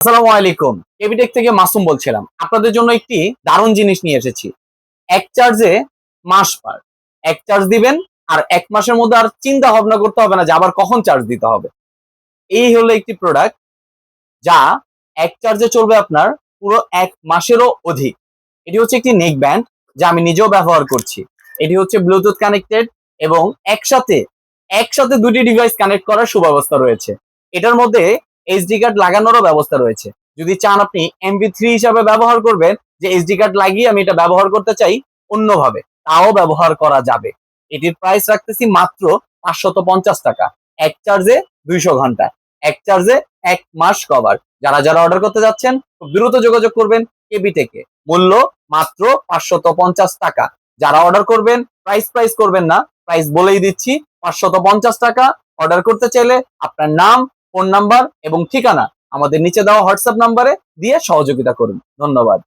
আসসালামু আলাইকুম। কেবিটেক থেকে মাসুম বলছিলাম। আপনাদের জন্য একটি দারুণ জিনিস নিয়ে এসেছি। এক চার্জে মাস পার। এক চার্জ দিবেন আর ১ মাসের মধ্যে আর চিন্তা ভাবনা করতে হবে না যে আবার কখন চার্জ দিতে হবে। এই হলো একটি প্রোডাক্ট যা এক চার্জে চলবে আপনার পুরো ১ মাসেরও অধিক। এটি হচ্ছে একটি নেক ব্যান্ড যা আমি নিজেও ব্যবহার করছি। এটি হচ্ছে ব্লুটুথ কানেক্টেড এবং একসাথে ২ টি ডিভাইস কানেক্ট করার সুব্যবস্থা রয়েছে। এটার মধ্যে এসডি কার্ড লাগানোরও ব্যবস্থা রয়েছে। যদি চান আপনি এমপি3 হিসাবে ব্যবহার করবেন, যে এসডি কার্ড লাগিয়ে আমি এটা ব্যবহার করতে চাই অন্যভাবে, তাও ব্যবহার করা যাবে। এটির প্রাইস রাখতেছি মাত্র ৳৫৫০ এক চার্জে ২০০ ঘন্টা, এক চার্জে ১ মাস কভার। যারা অর্ডার করতে যাচ্ছেন খুব দ্রুত যোগাযোগ করবেন কেবিটেকে। মূল্য মাত্র ৳৫৫০। যারা অর্ডার করবেন প্রাইস করবেন না, প্রাইস বলেই দিচ্ছি ৳৫৫০। অর্ডার করতে চাইলে আপনার নাম, ফোন নাম্বার এবং ঠিকানা আমাদের নিচে দেওয়া হোয়াটসঅ্যাপ নাম্বারে দিয়ে সহযোগিতা করুন। ধন্যবাদ।